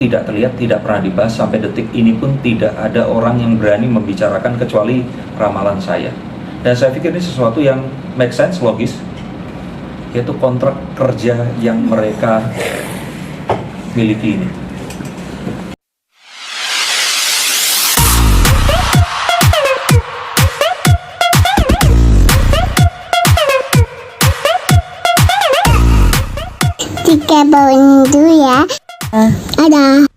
tidak terlihat, tidak pernah dibahas, sampai detik ini pun tidak ada orang yang berani membicarakan kecuali ramalan saya. Dan saya pikir ini sesuatu yang make sense, logis, yaitu kontrak kerja yang mereka miliki ini. Tiga bawang dulu ya. Ada.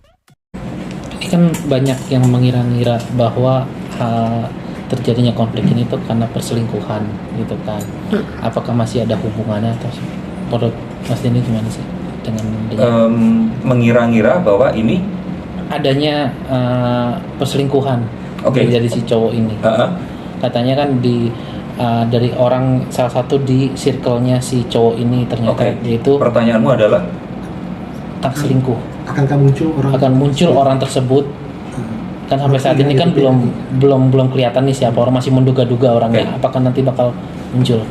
Ini kan banyak yang mengira-ngira bahwa terjadinya konflik ini tuh karena perselingkuhan gitu kan. Apakah masih ada hubungannya atau menurut Mas Denny gimana sih dengan Mengira-ngira bahwa ini adanya perselingkuhan dari si cowok ini? Katanya kan dari orang salah satu di circle-nya si cowok ini ternyata yaitu pertanyaanmu adalah tak selingkuh. akan muncul orang tersebut kan sampai saat ini kan belum kelihatan nih siapa orang, masih menduga-duga orangnya. Apakah nanti bakal muncul?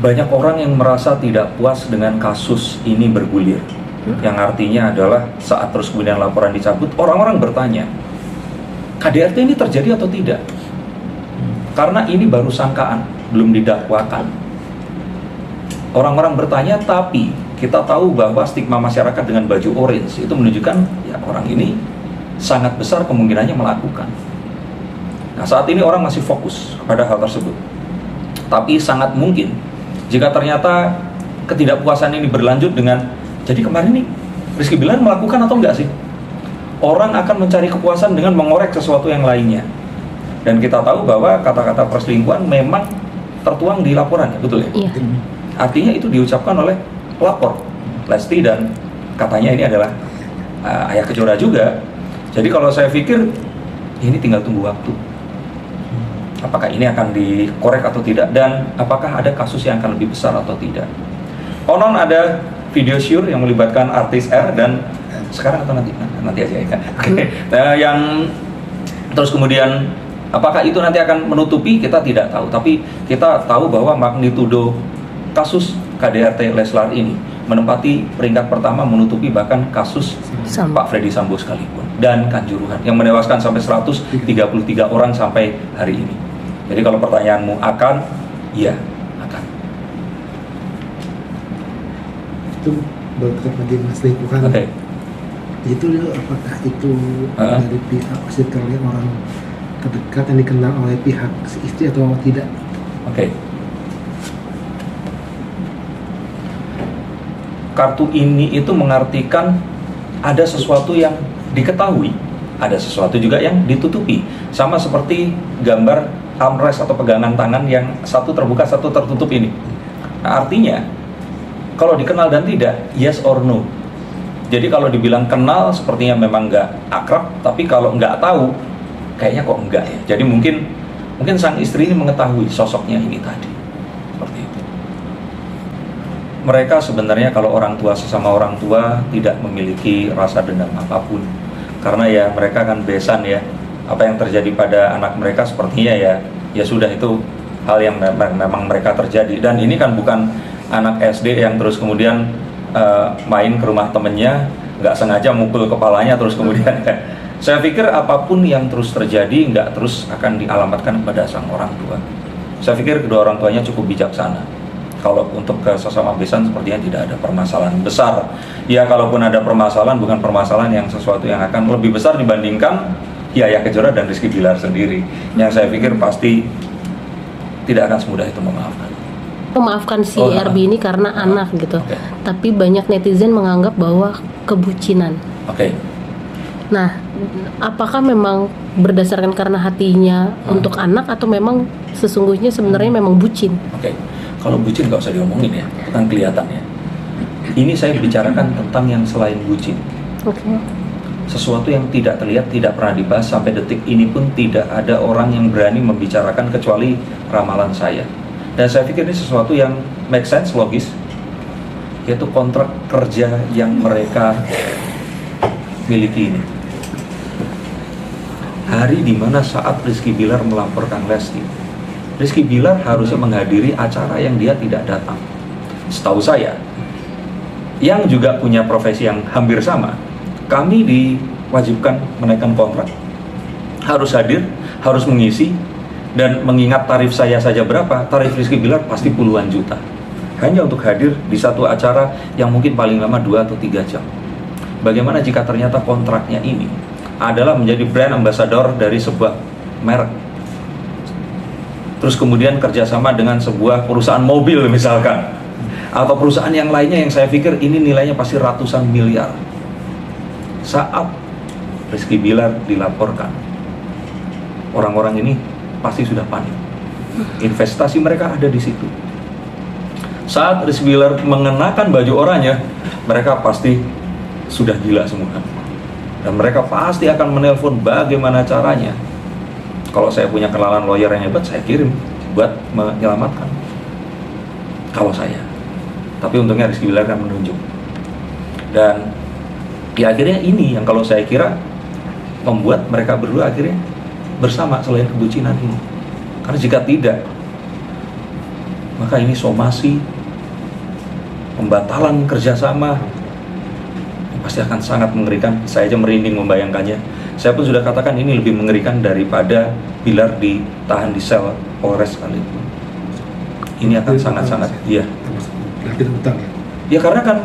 Banyak orang yang merasa tidak puas dengan kasus ini bergulir, yang artinya adalah saat terus kemudian laporan dicabut, orang-orang bertanya, KDRT ini terjadi atau tidak? Karena ini baru sangkaan, belum didakwakan. Orang-orang bertanya, tapi kita tahu bahwa stigma masyarakat dengan baju orange itu menunjukkan ya orang ini sangat besar kemungkinannya melakukan. Nah, saat ini orang masih fokus pada hal tersebut. Tapi sangat mungkin jika ternyata ketidakpuasan ini berlanjut dengan, jadi kemarin nih Rizky Bilar melakukan atau enggak sih? Orang akan mencari kepuasan dengan mengorek sesuatu yang lainnya. Dan kita tahu bahwa kata-kata perselingkuhan memang tertuang di laporannya, betul ya? Iya. Artinya itu diucapkan oleh pelapor Lesti, dan katanya ini adalah ayah Kejora juga. Jadi kalau saya pikir ini tinggal tunggu waktu. Apakah ini akan dikorek atau tidak, dan apakah ada kasus yang akan lebih besar atau tidak. Konon ada video syur yang melibatkan artis R, dan sekarang atau nanti aja ya. Nah, yang terus kemudian apakah itu nanti akan menutupi, kita tidak tahu. Tapi kita tahu bahwa magnitudo kasus KDRT Leslar ini menempati peringkat pertama, menutupi bahkan kasus Pak Freddy Sambo sekalipun, dan Kanjuruhan yang menewaskan sampai 133 orang sampai hari ini. Jadi kalau pertanyaanmu akan, iya akan. Itu berkaitan dengan selingkuhan. Itu apakah itu dari pihak circle orang terdekat yang dikenal oleh pihak si istri atau tidak? Kartu ini itu mengartikan ada sesuatu yang diketahui, ada sesuatu juga yang ditutupi. Sama seperti gambar armrest atau pegangan tangan yang satu terbuka, satu tertutup ini. Nah, artinya kalau dikenal dan tidak, yes or no. Jadi kalau dibilang kenal sepertinya memang nggak akrab, tapi kalau nggak tahu kayaknya kok enggak ya. Jadi mungkin sang istri ini mengetahui sosoknya ini tadi. Seperti itu. Mereka sebenarnya kalau orang tua sesama orang tua tidak memiliki rasa dendam apapun, karena ya mereka kan besan ya. Apa yang terjadi pada anak mereka sepertinya ya sudah, itu hal yang memang mereka terjadi. Dan ini kan bukan anak SD yang terus kemudian main ke rumah temennya, nggak sengaja mukul kepalanya terus kemudian. Saya pikir apapun yang terus terjadi nggak terus akan dialamatkan kepada sang orang tua. Saya pikir kedua orang tuanya cukup bijaksana. Kalau untuk ke sesama besan sepertinya tidak ada permasalahan besar. Ya kalaupun ada permasalahan, bukan permasalahan yang sesuatu yang akan lebih besar dibandingkan Yaya Kejora dan Rizky Bilar sendiri. Yang saya pikir pasti tidak akan semudah itu memaafkan si RB ini karena anak gitu. Tapi banyak netizen menganggap bahwa kebucinan. Nah, apakah memang berdasarkan karena hatinya untuk anak, atau memang sesungguhnya sebenarnya memang bucin? Kalau bucin nggak usah diomongin ya, kan kelihatan ya. Ini saya bicarakan tentang yang selain bucin. Sesuatu yang tidak terlihat, tidak pernah dibahas, sampai detik ini pun tidak ada orang yang berani membicarakan kecuali ramalan saya. Dan saya pikir ini sesuatu yang make sense, logis, yaitu kontrak kerja yang mereka miliki ini. Hari dimana saat Rizky Bilar melaporkan Lesti, Rizky Bilar harusnya menghadiri acara yang dia tidak datang. Setahu saya, yang juga punya profesi yang hampir sama, kami diwajibkan menaikkan kontrak. Harus hadir, harus mengisi, dan mengingat tarif saya saja berapa, tarif Rizky Bilar pasti puluhan juta. Hanya untuk hadir di satu acara yang mungkin paling lama 2 atau 3 jam. Bagaimana jika ternyata kontraknya ini adalah menjadi brand ambassador dari sebuah merek, terus kemudian kerjasama dengan sebuah perusahaan mobil misalkan, atau perusahaan yang lainnya yang saya pikir ini nilainya pasti ratusan miliar. Saat Rizky Bilar dilaporkan, orang-orang ini pasti sudah panik. Investasi mereka ada di situ. Saat Rizky Bilar mengenakan baju oranye, mereka pasti sudah gila semua. Dan mereka pasti akan menelpon bagaimana caranya. Kalau saya punya kenalan lawyer yang hebat, saya kirim buat menyelamatkan. Kalau saya. Tapi untungnya Rizky Bilar kan menunjuk. Dan ya akhirnya ini yang kalau saya kira membuat mereka berdua akhirnya bersama selain kebucinan ini. Karena jika tidak, maka ini somasi, pembatalan kerjasama, pasti akan sangat mengerikan. Saya aja merinding membayangkannya. Saya pun sudah katakan ini lebih mengerikan daripada Bilar ditahan di sel Polres sekalipun. Ini akan sangat-sangat, iya. Utang ya? Ya karena kan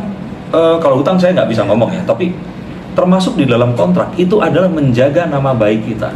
kalau utang saya nggak bisa ngomong ya, tapi termasuk di dalam kontrak itu adalah menjaga nama baik kita.